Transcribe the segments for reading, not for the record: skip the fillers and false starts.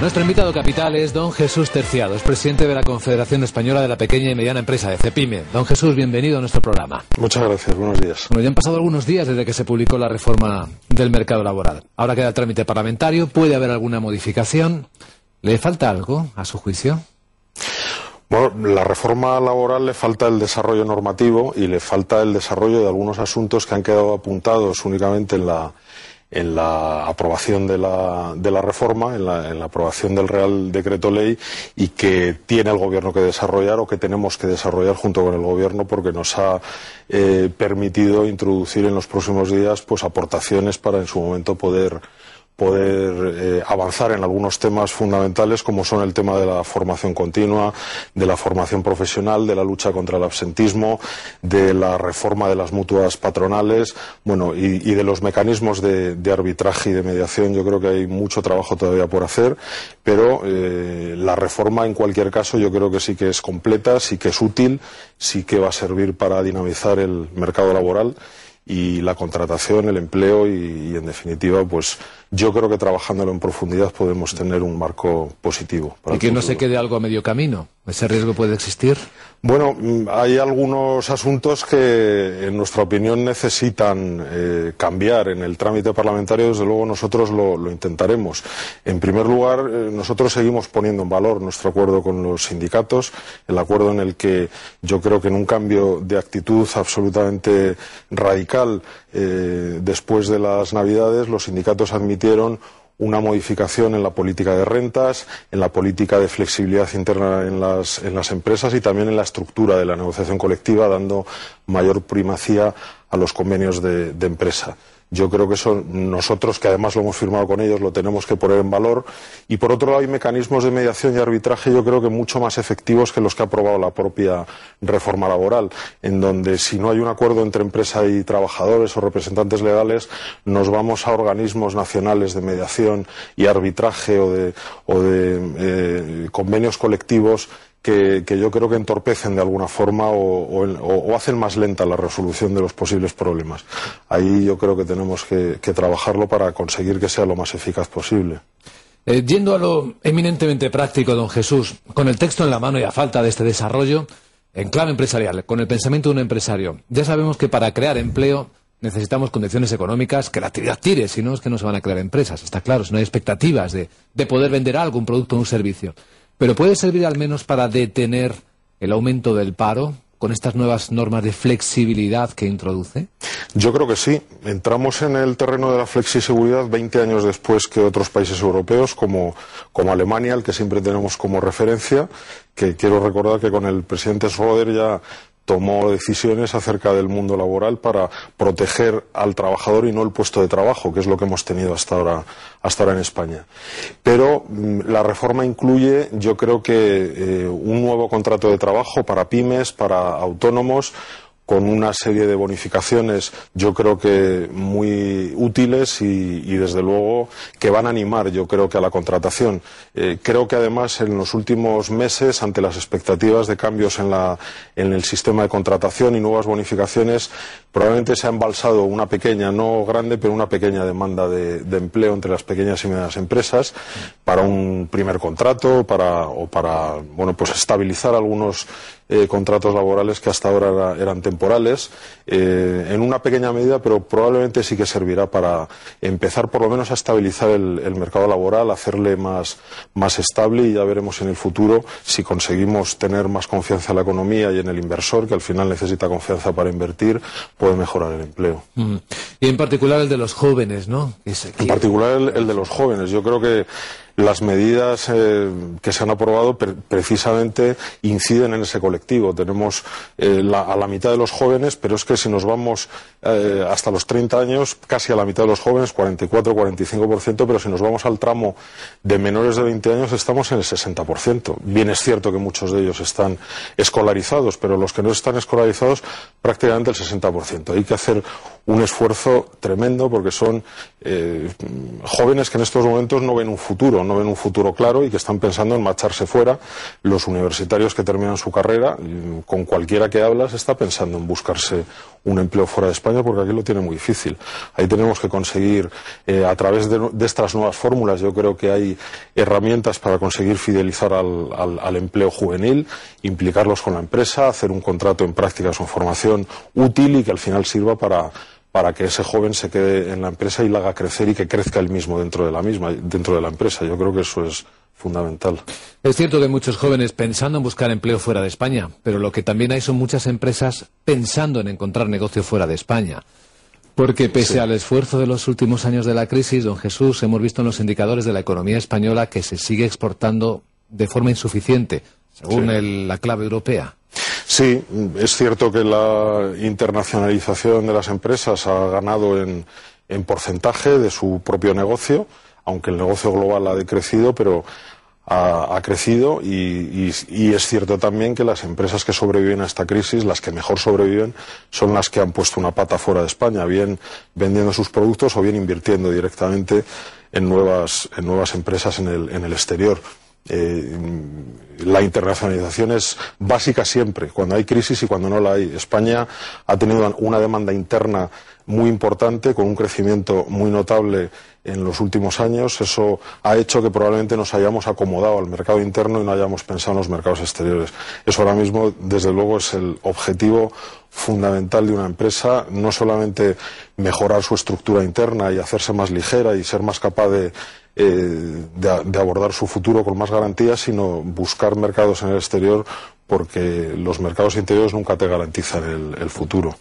Nuestro invitado capital es don Jesús Terciado, es presidente de la Confederación Española de la Pequeña y Mediana Empresa, de CEPIME. Don Jesús, bienvenido a nuestro programa. Muchas gracias, buenos días. Bueno, ya han pasado algunos días desde que se publicó la reforma del mercado laboral. Ahora queda el trámite parlamentario, puede haber alguna modificación. ¿Le falta algo, a su juicio? Bueno, la reforma laboral le falta el desarrollo normativo y le falta el desarrollo de algunos asuntos que han quedado apuntados únicamente en la aprobación de la reforma, en la aprobación del Real Decreto Ley, y que tiene el Gobierno que desarrollar o que tenemos que desarrollar junto con el Gobierno, porque nos ha permitido introducir en los próximos días pues aportaciones para en su momento poder avanzar en algunos temas fundamentales, como son el tema de la formación continua, de la formación profesional, de la lucha contra el absentismo, de la reforma de las mutuas patronales, bueno, y de los mecanismos de arbitraje y de mediación. Yo creo que hay mucho trabajo todavía por hacer, pero la reforma, en cualquier caso, yo creo que sí que es completa, sí que es útil, sí que va a servir para dinamizar el mercado laboral y la contratación, el empleo y en definitiva, pues yo creo que trabajándolo en profundidad podemos tener un marco positivo. Y que no se quede algo a medio camino. ¿Ese riesgo puede existir? Bueno, hay algunos asuntos que, en nuestra opinión, necesitan cambiar en el trámite parlamentario. Desde luego nosotros lo intentaremos. En primer lugar, nosotros seguimos poniendo en valor nuestro acuerdo con los sindicatos, el acuerdo en el que yo creo que en un cambio de actitud absolutamente radical después de las Navidades, los sindicatos admitieron una modificación en la política de rentas, en la política de flexibilidad interna en las empresas y también en la estructura de la negociación colectiva, dando mayor primacía a los convenios de empresa. Yo creo que eso nosotros, que además lo hemos firmado con ellos, lo tenemos que poner en valor. Y por otro lado hay mecanismos de mediación y arbitraje, yo creo que mucho más efectivos que los que ha aprobado la propia reforma laboral, en donde si no hay un acuerdo entre empresa y trabajadores o representantes legales, nos vamos a organismos nacionales de mediación y arbitraje o de convenios colectivos que yo creo que entorpecen de alguna forma o hacen más lenta la resolución de los posibles problemas. Ahí yo creo que tenemos que trabajarlo para conseguir que sea lo más eficaz posible. Yendo a lo eminentemente práctico, don Jesús, con el texto en la mano y a falta de este desarrollo, en clave empresarial, con el pensamiento de un empresario, ya sabemos que para crear empleo necesitamos condiciones económicas que la actividad tire, si no es que no se van a crear empresas, está claro, si no hay expectativas de poder vender algo, un producto o un servicio. Pero ¿puede servir al menos para detener el aumento del paro con estas nuevas normas de flexibilidad que introduce? Yo creo que sí. Entramos en el terreno de la flexiseguridad 20 años después que otros países europeos, como Alemania, el que siempre tenemos como referencia, que quiero recordar que con el presidente Schröder ya tomó decisiones acerca del mundo laboral para proteger al trabajador y no el puesto de trabajo, que es lo que hemos tenido hasta ahora en España. Pero la reforma incluye, yo creo que un nuevo contrato de trabajo para pymes, para autónomos, con una serie de bonificaciones, yo creo que muy útiles y desde luego que van a animar, yo creo que a la contratación. Creo que además en los últimos meses, ante las expectativas de cambios en el sistema de contratación y nuevas bonificaciones, probablemente se ha embalsado una pequeña, no grande, pero una pequeña demanda de empleo entre las pequeñas y medianas empresas para un primer contrato, para bueno, pues estabilizar algunos contratos laborales que hasta ahora eran temporales, en una pequeña medida, pero probablemente sí que servirá para empezar por lo menos a estabilizar el mercado laboral, hacerle más estable, y ya veremos en el futuro si conseguimos tener más confianza en la economía y en el inversor, que al final necesita confianza para invertir, puede mejorar el empleo. Y en particular el de los jóvenes, ¿no? En particular el de los jóvenes. Yo creo que las medidas que se han aprobado precisamente inciden en ese colectivo. Tenemos a la mitad de los jóvenes, pero es que si nos vamos hasta los 30 años, casi a la mitad de los jóvenes, 44-45%, pero si nos vamos al tramo de menores de 20 años estamos en el 60%. Bien es cierto que muchos de ellos están escolarizados, pero los que no están escolarizados prácticamente el 60%. Hay que hacer un esfuerzo tremendo porque son jóvenes que en estos momentos no ven un futuro, no ven un futuro claro y que están pensando en marcharse fuera. Los universitarios que terminan su carrera, con cualquiera que hablas, está pensando en buscarse un empleo fuera de España porque aquí lo tiene muy difícil. Ahí tenemos que conseguir, a través de estas nuevas fórmulas, yo creo que hay herramientas para conseguir fidelizar al empleo juvenil, implicarlos con la empresa, hacer un contrato en prácticas o en formación útil y que al final sirva para que ese joven se quede en la empresa y la haga crecer y que crezca él mismo dentro de la empresa. Yo creo que eso es fundamental. Es cierto que hay muchos jóvenes pensando en buscar empleo fuera de España, pero lo que también hay son muchas empresas pensando en encontrar negocio fuera de España. Porque pese al esfuerzo de los últimos años de la crisis, don Jesús, hemos visto en los indicadores de la economía española que se sigue exportando de forma insuficiente, según la clave europea. Sí, es cierto que la internacionalización de las empresas ha ganado en porcentaje de su propio negocio, aunque el negocio global ha decrecido, pero ha crecido y es cierto también que las empresas que sobreviven a esta crisis, las que mejor sobreviven, son las que han puesto una pata fuera de España, bien vendiendo sus productos o bien invirtiendo directamente en nuevas empresas en el exterior. La internacionalización es básica siempre, cuando hay crisis y cuando no la hay. España ha tenido una demanda interna muy importante, con un crecimiento muy notable en los últimos años. Eso ha hecho que probablemente nos hayamos acomodado al mercado interno y no hayamos pensado en los mercados exteriores. Eso ahora mismo, desde luego, es el objetivo fundamental de una empresa, no solamente mejorar su estructura interna y hacerse más ligera y ser más capaz de abordar su futuro con más garantías, sino buscar mercados en el exterior, porque los mercados interiores nunca te garantizan el futuro.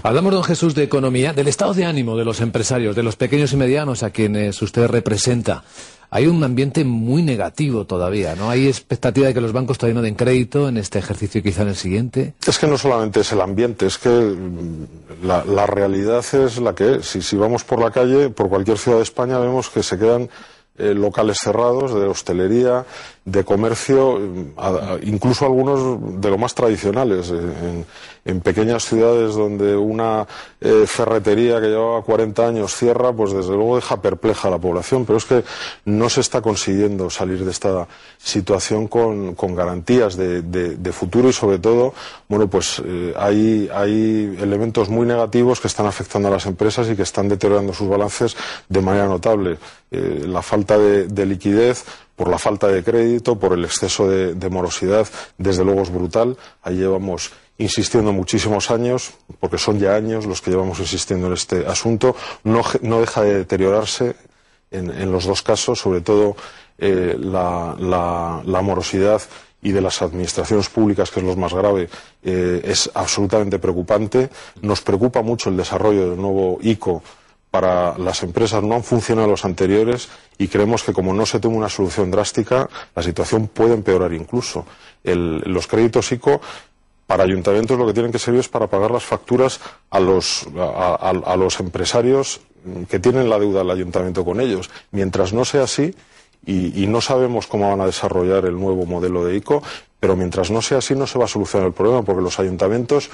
Hablamos, don Jesús, de economía, del estado de ánimo de los empresarios, de los pequeños y medianos a quienes usted representa. Hay un ambiente muy negativo todavía, ¿no? Hay expectativa de que los bancos todavía no den crédito en este ejercicio y quizá en el siguiente. Es que no solamente es el ambiente, es que la realidad es la que es. Si vamos por la calle, por cualquier ciudad de España, vemos que se quedan locales cerrados, de hostelería, de comercio, incluso algunos de lo más tradicionales. En pequeñas ciudades donde una ferretería que llevaba 40 años cierra, pues desde luego deja perpleja a la población, pero es que no se está consiguiendo salir de esta situación con garantías de futuro y sobre todo, bueno, pues hay elementos muy negativos que están afectando a las empresas y que están deteriorando sus balances de manera notable. La falta de liquidez, por la falta de crédito, por el exceso de morosidad, desde luego es brutal. Ahí llevamos insistiendo muchísimos años, porque son ya años los que llevamos insistiendo en este asunto. No deja de deteriorarse en los dos casos, sobre todo la morosidad y de las administraciones públicas, que es lo más grave, es absolutamente preocupante. Nos preocupa mucho el desarrollo del nuevo ICO para las empresas. No han funcionado los anteriores y creemos que como no se tome una solución drástica, la situación puede empeorar incluso. Los créditos ICO para ayuntamientos lo que tienen que servir es para pagar las facturas a los empresarios que tienen la deuda del ayuntamiento con ellos. Mientras no sea así, y no sabemos cómo van a desarrollar el nuevo modelo de ICO, pero mientras no sea así no se va a solucionar el problema, porque los ayuntamientos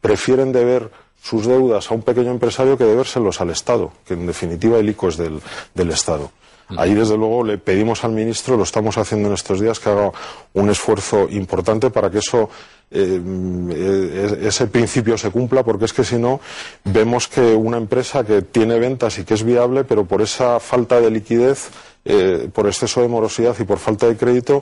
prefieren deber sus deudas a un pequeño empresario que debérselos al Estado, que en definitiva el ICO es del Estado. Ahí, desde luego, le pedimos al ministro, lo estamos haciendo en estos días, que haga un esfuerzo importante para que ese principio se cumpla, porque es que si no, vemos que una empresa que tiene ventas y que es viable, pero por esa falta de liquidez, por exceso de morosidad y por falta de crédito,